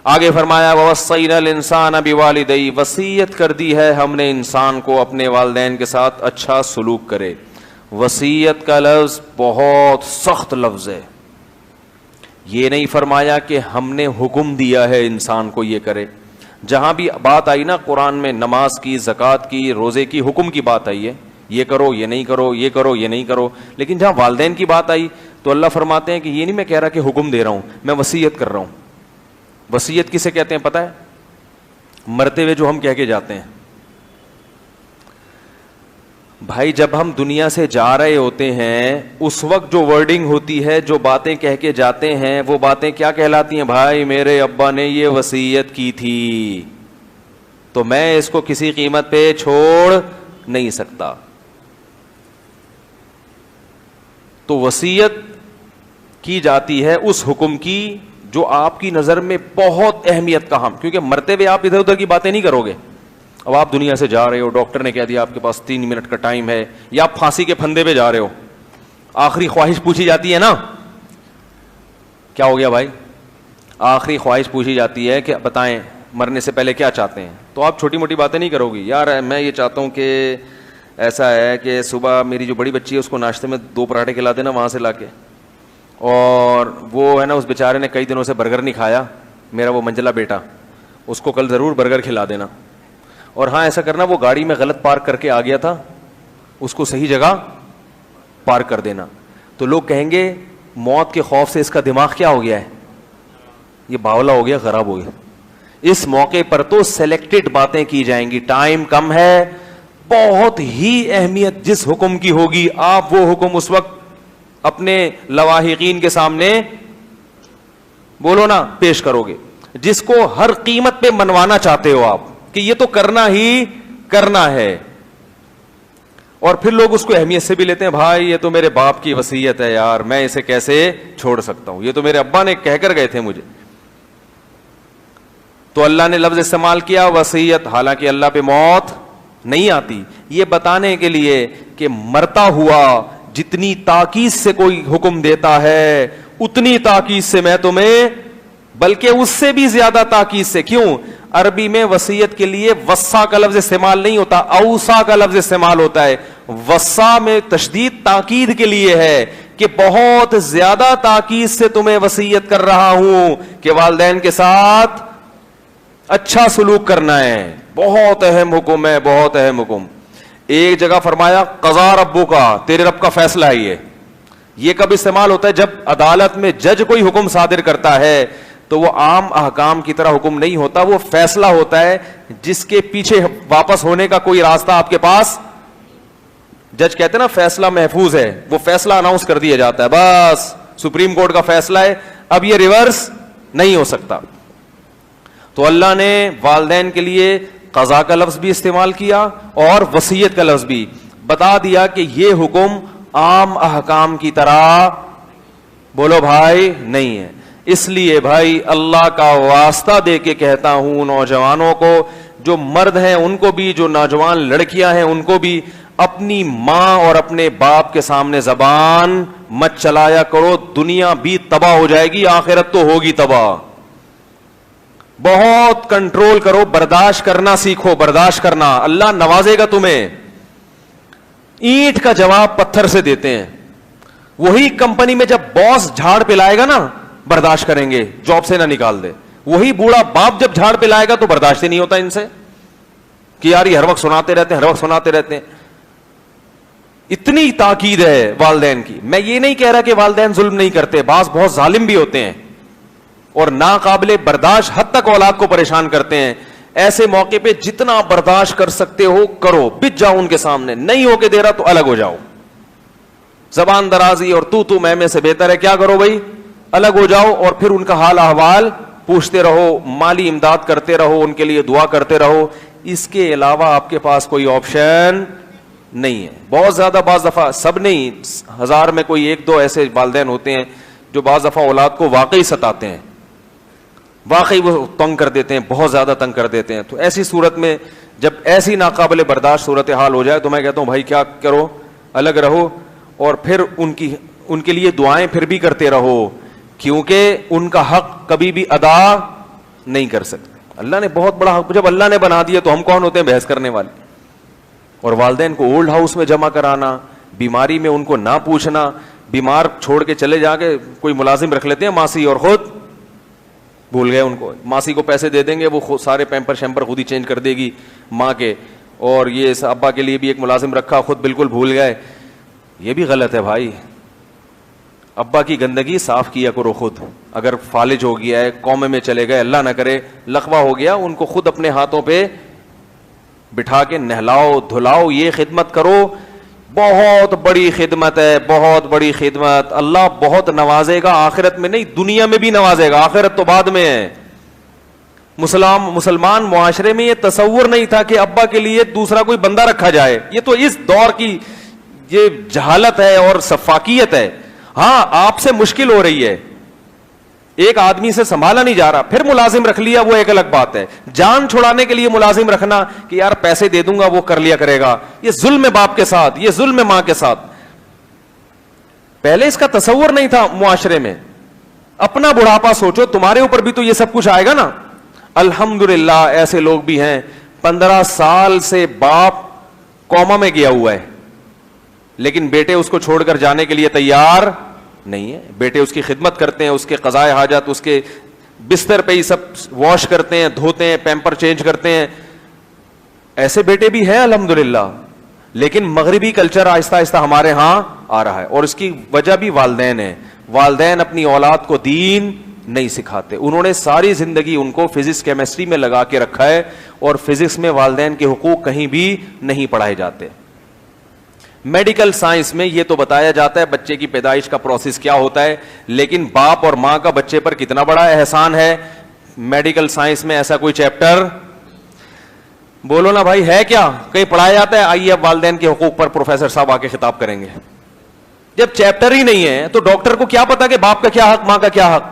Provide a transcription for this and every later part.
آگے فرمایا وَوَصَّيْنَا الْإِنسَانَ بِوَالِدَيْهِ، وصیت کر دی ہے ہم نے انسان کو اپنے والدین کے ساتھ اچھا سلوک کرے. وصیت کا لفظ بہت سخت لفظ ہے. یہ نہیں فرمایا کہ ہم نے حکم دیا ہے انسان کو یہ کرے. جہاں بھی بات آئی نا قرآن میں نماز کی، زکوٰۃ کی، روزے کی، حکم کی بات آئی ہے، یہ کرو یہ نہیں کرو، یہ کرو یہ نہیں کرو. لیکن جہاں والدین کی بات آئی تو اللہ فرماتے ہیں کہ یہ نہیں میں کہہ رہا کہ حکم دے رہا ہوں، میں وصیت کر رہا ہوں. وصیت کسے کہتے ہیں پتہ ہے؟ مرتے ہوئے جو ہم کہہ کے جاتے ہیں. بھائی جب ہم دنیا سے جا رہے ہوتے ہیں اس وقت جو ورڈنگ ہوتی ہے، جو باتیں کہہ کے جاتے ہیں، وہ باتیں کیا کہلاتی ہیں؟ بھائی میرے ابا نے یہ وصیت کی تھی تو میں اس کو کسی قیمت پہ چھوڑ نہیں سکتا. تو وصیت کی جاتی ہے اس حکم کی جو آپ کی نظر میں بہت اہمیت کا ہم، کیونکہ مرتے ہوئے آپ ادھر ادھر کی باتیں نہیں کرو گے. اب آپ دنیا سے جا رہے ہو، ڈاکٹر نے کہہ دیا آپ کے پاس 3 منٹ کا ٹائم ہے، یا آپ پھانسی کے پھندے پہ جا رہے ہو، آخری خواہش پوچھی جاتی ہے نا. کیا ہو گیا بھائی؟ آخری خواہش پوچھی جاتی ہے کہ بتائیں مرنے سے پہلے کیا چاہتے ہیں. تو آپ چھوٹی موٹی باتیں نہیں کرو گی. یار میں یہ چاہتا ہوں کہ ایسا ہے کہ صبح میری جو بڑی بچی ہے اس کو ناشتے میں 2 پراٹھے کھلا دینا وہاں سے لا کے، اور وہ ہے نا اس بیچارے نے کئی دنوں سے برگر نہیں کھایا، میرا وہ منجلا بیٹا، اس کو کل ضرور برگر کھلا دینا. اور ہاں ایسا کرنا وہ گاڑی میں غلط پارک کر کے آ گیا تھا، اس کو صحیح جگہ پارک کر دینا. تو لوگ کہیں گے موت کے خوف سے اس کا دماغ کیا ہو گیا ہے، یہ باولا ہو گیا، خراب ہو گیا. اس موقع پر تو سلیکٹڈ باتیں کی جائیں گی. ٹائم کم ہے، بہت ہی اہمیت جس حکم کی ہوگی آپ وہ حکم اس وقت اپنے لواحقین کے سامنے بولو نا پیش کرو گے، جس کو ہر قیمت پہ منوانا چاہتے ہو آپ کہ یہ تو کرنا ہی کرنا ہے. اور پھر لوگ اس کو اہمیت سے بھی لیتے ہیں. بھائی یہ تو میرے باپ کی وصیت ہے یار، میں اسے کیسے چھوڑ سکتا ہوں، یہ تو میرے ابا نے کہہ کر گئے تھے مجھے. تو اللہ نے لفظ استعمال کیا وصیت، حالانکہ اللہ پہ موت نہیں آتی، یہ بتانے کے لیے کہ مرتا ہوا جتنی تاکید سے کوئی حکم دیتا ہے اتنی تاکید سے میں تمہیں، بلکہ اس سے بھی زیادہ تاکید سے. کیوں؟ عربی میں وصیت کے لیے وصا کا لفظ استعمال نہیں ہوتا، اوصا کا لفظ استعمال ہوتا ہے. وصا میں تشدید تاکید کے لیے ہے کہ بہت زیادہ تاکید سے تمہیں وصیت کر رہا ہوں کہ والدین کے ساتھ اچھا سلوک کرنا ہے. بہت اہم حکم ہے، بہت اہم حکم. ایک جگہ فرمایا قضا ربو کا، تیرے رب کا فیصلہ ہے. یہ کب استعمال ہوتا ہے؟ جب عدالت میں جج کوئی حکم صادر کرتا ہے تو وہ عام احکام کی طرح حکم نہیں ہوتا، وہ فیصلہ ہوتا ہے جس کے پیچھے واپس ہونے کا کوئی راستہ آپ کے پاس. جج کہتے ہیں نا فیصلہ محفوظ ہے، وہ فیصلہ اناؤنس کر دیا جاتا ہے، بس سپریم کورٹ کا فیصلہ ہے، اب یہ ریورس نہیں ہو سکتا. تو اللہ نے والدین کے لیے قضا کا لفظ بھی استعمال کیا اور وصیت کا لفظ بھی. بتا دیا کہ یہ حکم عام احکام کی طرح بولو بھائی نہیں ہے. اس لیے بھائی اللہ کا واسطہ دے کے کہتا ہوں نوجوانوں کو، جو مرد ہیں ان کو بھی، جو نوجوان لڑکیاں ہیں ان کو بھی، اپنی ماں اور اپنے باپ کے سامنے زبان مت چلایا کرو. دنیا بھی تباہ ہو جائے گی، آخرت تو ہوگی تباہ. بہت کنٹرول کرو، برداشت کرنا سیکھو، برداشت کرنا، اللہ نوازے گا تمہیں. اینٹ کا جواب پتھر سے دیتے ہیں. وہی کمپنی میں جب باس جھاڑ پہ لائے گا نا برداشت کریں گے، جاب سے نہ نکال دے. وہی بوڑھا باپ جب جھاڑ پہ لائے گا تو برداشت ہی نہیں ہوتا ان سے کہ یار یہ ہر وقت سناتے رہتے ہیں، ہر وقت سناتے رہتے ہیں. اتنی تاکید ہے والدین کی. میں یہ نہیں کہہ رہا کہ والدین ظلم نہیں کرتے، بعض بہت ظالم بھی ہوتے ہیں اور ناقابل برداشت حد تک اولاد کو پریشان کرتے ہیں. ایسے موقع پہ جتنا برداشت کر سکتے ہو کرو، بچ جاؤ ان کے سامنے. نہیں ہو کے دے رہا تو الگ ہو جاؤ. زبان درازی اور تو میں سے بہتر ہے کیا کرو بھائی، الگ ہو جاؤ اور پھر ان کا حال احوال پوچھتے رہو، مالی امداد کرتے رہو، ان کے لیے دعا کرتے رہو. اس کے علاوہ آپ کے پاس کوئی آپشن نہیں ہے. بہت زیادہ بعض دفعہ، سب نہیں، 1000 میں کوئی 1-2 ایسے والدین ہوتے ہیں جو بعض دفعہ اولاد کو واقعی ستاتے ہیں، واقعی وہ تنگ کر دیتے ہیں، بہت زیادہ تنگ کر دیتے ہیں. تو ایسی صورت میں جب ایسی ناقابل برداشت صورتحال ہو جائے تو میں کہتا ہوں بھائی کیا کرو، الگ رہو اور پھر ان کے لیے دعائیں پھر بھی کرتے رہو، کیونکہ ان کا حق کبھی بھی ادا نہیں کر سکتے. اللہ نے بہت بڑا حق, جب اللہ نے بنا دیا تو ہم کون ہوتے ہیں بحث کرنے والے. اور والدین کو اولڈ ہاؤس میں جمع کرانا, بیماری میں ان کو نہ پوچھنا, بیمار چھوڑ کے چلے جا کے کوئی ملازم رکھ لیتے ہیں ماسی, اور خود بھول گئے ان کو. ماسی کو پیسے دے دیں گے, وہ سارے پیمپر شیمپر خود ہی چینج کر دے گی ماں کے, اور یہ ابا کے لیے بھی ایک ملازم رکھا, خود بالکل بھول گئے. یہ بھی غلط ہے بھائی. ابا کی گندگی صاف کیا کرو خود. اگر فالج ہو گیا ہے, قومے میں چلے گئے, اللہ نہ کرے لقوہ ہو گیا, ان کو خود اپنے ہاتھوں پہ بٹھا کے نہلاؤ دھلاؤ, یہ خدمت کرو. بہت بڑی خدمت ہے, بہت بڑی خدمت. اللہ بہت نوازے گا, آخرت میں نہیں دنیا میں بھی نوازے گا, آخرت تو بعد میں ہے. مسلمان معاشرے میں یہ تصور نہیں تھا کہ ابا کے لیے دوسرا کوئی بندہ رکھا جائے. یہ تو اس دور کی یہ جہالت ہے اور سفاکیت ہے. ہاں آپ سے مشکل ہو رہی ہے, ایک آدمی سے سنبھالا نہیں جا رہا, پھر ملازم رکھ لیا, وہ ایک الگ بات ہے. جان چھڑانے کے لیے ملازم رکھنا کہ یار پیسے دے دوں گا وہ کر لیا کرے گا, یہ ظلم ہے باپ کے ساتھ, یہ ظلم ہے ماں کے ساتھ. پہلے اس کا تصور نہیں تھا معاشرے میں. اپنا بڑھاپا سوچو, تمہارے اوپر بھی تو یہ سب کچھ آئے گا نا. الحمدللہ ایسے لوگ بھی ہیں 15 سال سے باپ کوما میں گیا ہوا ہے, لیکن بیٹے اس کو چھوڑ کر جانے کے لیے تیار نہیں ہے. بیٹے اس کی خدمت کرتے ہیں, اس کے قضائے حاجت اس کے بستر پہ ہی سب واش کرتے ہیں, دھوتے ہیں, پیمپر چینج کرتے ہیں. ایسے بیٹے بھی ہیں الحمدللہ. لیکن مغربی کلچر آہستہ آہستہ ہمارے ہاں آ رہا ہے, اور اس کی وجہ بھی والدین ہے. والدین اپنی اولاد کو دین نہیں سکھاتے. انہوں نے ساری زندگی ان کو فزکس کیمسٹری میں لگا کے رکھا ہے, اور فزکس میں والدین کے حقوق کہیں بھی نہیں پڑھائے جاتے. میڈیکل سائنس میں یہ تو بتایا جاتا ہے بچے کی پیدائش کا پروسیس کیا ہوتا ہے, لیکن باپ اور ماں کا بچے پر کتنا بڑا احسان ہے. میڈیکل سائنس میں ایسا کوئی چیپٹر بولو نا بھائی ہے کیا, کہیں پڑھایا جاتا ہے؟ آئیے اب والدین کے حقوق پر پروفیسر صاحب آ کے خطاب کریں گے. جب چیپٹر ہی نہیں ہے تو ڈاکٹر کو کیا پتا کہ باپ کا کیا حق, ماں کا کیا حق.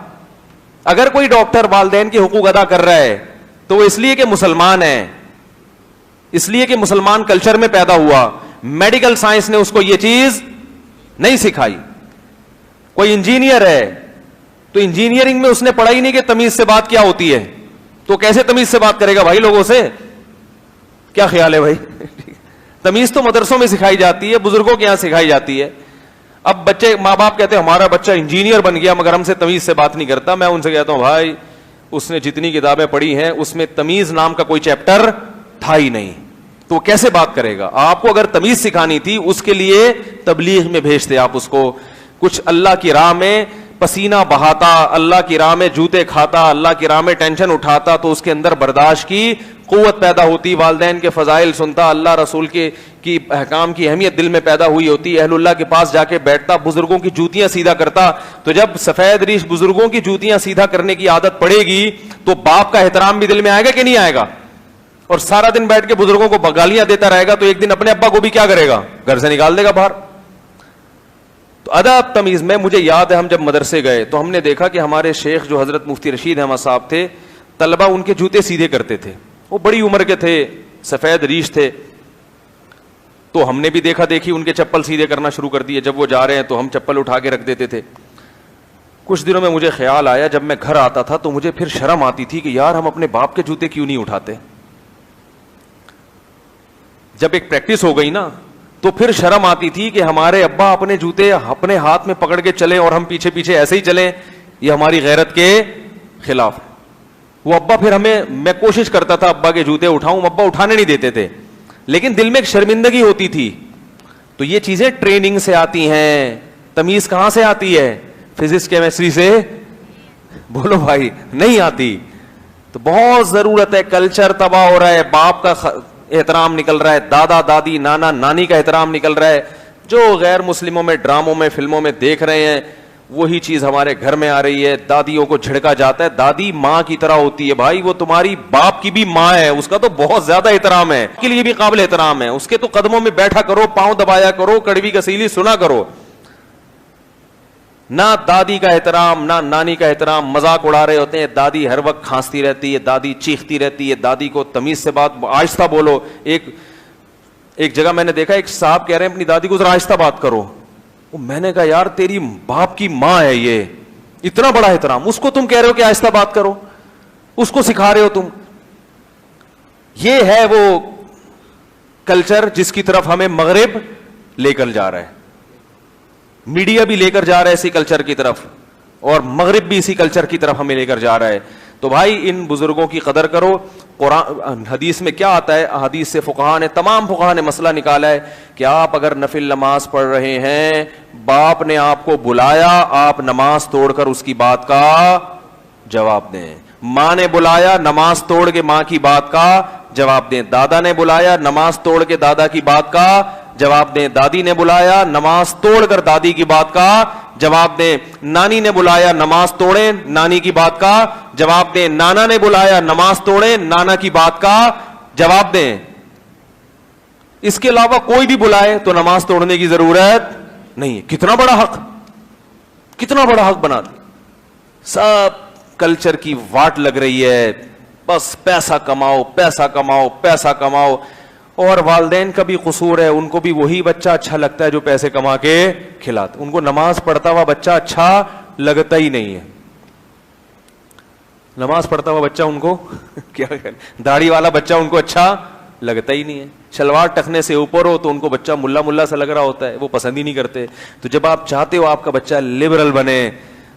اگر کوئی ڈاکٹر والدین کے حقوق ادا کر رہا ہے تو وہ اس لیے کہ مسلمان ہے, اس لیے کہ مسلمان کلچر میں پیدا ہوا. میڈیکل سائنس نے اس کو یہ چیز نہیں سکھائی. کوئی انجینئر ہے تو انجینئرنگ میں اس نے پڑھا ہی نہیں کہ تمیز سے بات کیا ہوتی ہے, تو کیسے تمیز سے بات کرے گا بھائی لوگوں سے؟ کیا خیال ہے بھائی؟ تمیز تو مدرسوں میں سکھائی جاتی ہے, بزرگوں کے یہاں سکھائی جاتی ہے. اب بچے ماں باپ کہتے ہیں ہمارا بچہ انجینئر بن گیا مگر ہم سے تمیز سے بات نہیں کرتا. میں ان سے کہتا ہوں بھائی اس نے جتنی کتابیں پڑھی ہیں اس میں تمیز نام کا کوئی چیپٹر تھا ہی نہیں, تو وہ کیسے بات کرے گا؟ آپ کو اگر تمیز سکھانی تھی اس کے لیے تبلیغ میں بھیجتے آپ اس کو. کچھ اللہ کی راہ میں پسینہ بہاتا, اللہ کی راہ میں جوتے کھاتا, اللہ کی راہ میں ٹینشن اٹھاتا, تو اس کے اندر برداشت کی قوت پیدا ہوتی, والدین کے فضائل سنتا, اللہ رسول کی احکام کی اہمیت دل میں پیدا ہوئی ہوتی, اہل اللہ کے پاس جا کے بیٹھتا, بزرگوں کی جوتیاں سیدھا کرتا. تو جب سفید ریش بزرگوں کی جوتیاں سیدھا کرنے کی عادت پڑے گی تو باپ کا احترام بھی دل میں آئے گا کہ نہیں آئے گا؟ اور سارا دن بیٹھ کے بزرگوں کو بگالیاں دیتا رہے گا تو ایک دن اپنے ابا کو بھی کیا کرے گا؟ گھر سے نکال دے گا باہر. تو ادب تمیز میں مجھے یاد ہے ہم جب مدرسے گئے تو ہم نے دیکھا کہ ہمارے شیخ جو حضرت مفتی رشید احمد صاحب تھے, طلبہ ان کے جوتے سیدھے کرتے تھے. وہ بڑی عمر کے تھے, سفید ریش تھے, تو ہم نے بھی دیکھا دیکھی ان کے چپل سیدھے کرنا شروع کر دیے. جب وہ جا رہے ہیں تو ہم چپل اٹھا کے رکھ دیتے تھے. کچھ دنوں میں مجھے خیال آیا, جب میں گھر آتا تھا تو مجھے پھر شرم آتی تھی کہ یار ہم اپنے باپ کے جوتے کیوں نہیں اٹھاتے. جب ایک پریکٹس ہو گئی نا تو پھر شرم آتی تھی کہ ہمارے ابا اپنے جوتے اپنے ہاتھ میں پکڑ کے چلیں اور ہم پیچھے پیچھے ایسے ہی چلیں, یہ ہماری غیرت کے خلاف. وہ ابا پھر میں کوشش کرتا تھا ابا کے جوتے اٹھاؤں, ابا اٹھانے نہیں دیتے تھے, لیکن دل میں ایک شرمندگی ہوتی تھی. تو یہ چیزیں ٹریننگ سے آتی ہیں. تمیز کہاں سے آتی ہے؟ فزکس کیمسٹری سے بولو بھائی, نہیں آتی. تو بہت ضرورت ہے. کلچر تباہ ہو رہا ہے, باپ کا احترام نکل رہا ہے, دادا دادی نانا نانی کا احترام نکل رہا ہے. جو غیر مسلموں میں ڈراموں میں فلموں میں دیکھ رہے ہیں وہی چیز ہمارے گھر میں آ رہی ہے. دادیوں کو جھڑکا جاتا ہے, دادی ماں کی طرح ہوتی ہے بھائی, وہ تمہاری باپ کی بھی ماں ہے, اس کا تو بہت زیادہ احترام ہے, کے لیے بھی قابل احترام ہے. اس کے تو قدموں میں بیٹھا کرو, پاؤں دبایا کرو, کڑوی کسیلی سنا کرو. نہ دادی کا احترام نہ نانی کا احترام. مذاق اڑا رہے ہوتے ہیں, دادی ہر وقت کھانستی رہتی ہے, دادی چیختی رہتی ہے, دادی کو تمیز سے بات, آہستہ بولو. ایک جگہ میں نے دیکھا ایک صاحب کہہ رہے ہیں اپنی دادی کو ذرا آہستہ بات کرو. میں نے کہا یار تیری باپ کی ماں ہے, یہ اتنا بڑا احترام, اس کو تم کہہ رہے ہو کہ آہستہ بات کرو. اس کو سکھا رہے ہو تم. یہ ہے وہ کلچر جس کی طرف ہمیں مغرب لے کر جا رہا ہے. میڈیا بھی لے کر جا رہا ہے اسی کلچر کی طرف, اور مغرب بھی اسی کلچر کی طرف ہمیں لے کر جا رہا ہے. تو بھائی ان بزرگوں کی قدر کرو. قرآن حدیث میں کیا آتا ہے؟ حدیث سے فقہا نے, تمام فقہا نے مسئلہ نکالا ہے کہ آپ اگر نفل نماز پڑھ رہے ہیں, باپ نے آپ کو بلایا, آپ نماز توڑ کر اس کی بات کا جواب دیں. ماں نے بلایا, نماز توڑ کے ماں کی بات کا جواب دیں. دادا نے بلایا, نماز توڑ کے دادا کی بات کا جواب دیں. دادی نے بلایا, نماز توڑ کر دادی کی بات کا جواب دیں. نانی نے بلایا, نماز توڑیں نانی کی بات کا جواب دیں. نانا نے بلایا, نماز توڑیں نانا کی بات کا جواب دیں. اس کے علاوہ کوئی بھی بلائے تو نماز توڑنے کی ضرورت نہیں ہے. کتنا بڑا حق, کتنا بڑا حق بنا دیا. سب کلچر کی واٹ لگ رہی ہے, بس پیسہ کماؤ پیسہ کماؤ پیسہ کماؤ. اور والدین کا بھی قصور ہے, ان کو بھی وہی بچہ اچھا لگتا ہے جو پیسے کما کے کھلاتا. ان کو نماز پڑھتا ہوا بچہ اچھا لگتا ہی نہیں ہے. نماز پڑھتا ہوا بچہ ان کو کیا, داڑھی والا بچہ ان کو اچھا لگتا ہی نہیں ہے. شلوار ٹخنے سے اوپر ہو تو ان کو بچہ ملا ملا سا لگ رہا ہوتا ہے, وہ پسند ہی نہیں کرتے. تو جب آپ چاہتے ہو آپ کا بچہ لبرل بنے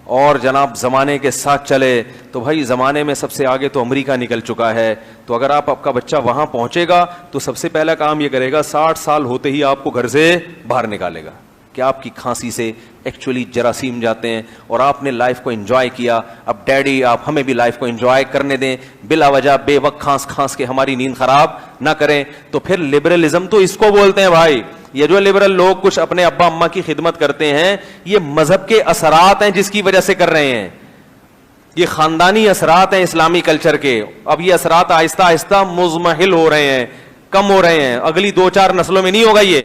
اور جناب زمانے کے ساتھ چلے, تو بھائی زمانے میں سب سے آگے تو امریکہ نکل چکا ہے. تو اگر آپ کا بچہ وہاں پہنچے گا تو سب سے پہلا کام یہ کرے گا, 60 سال ہوتے ہی آپ کو گھر سے باہر نکالے گا کہ آپ کی کھانسی سے ایکچولی جراثیم جاتے ہیں اور آپ نے لائف کو انجوائے کیا. اب ڈیڈی آپ ہمیں بھی لائف کو انجوائے کرنے دیں, بلا وجہ بے وقت کھانس کھانس کے ہماری نیند خراب نہ کریں. تو پھر لبرلزم تو اس کو بولتے ہیں بھائی. یہ جو لبرل لوگ کچھ اپنے ابا اماں کی خدمت کرتے ہیں, یہ مذہب کے اثرات ہیں جس کی وجہ سے کر رہے ہیں. یہ خاندانی اثرات ہیں اسلامی کلچر کے. اب یہ اثرات آہستہ آہستہ مزمحل ہو رہے ہیں, کم ہو رہے ہیں. اگلی 2-4 نسلوں میں نہیں ہوگا یہ.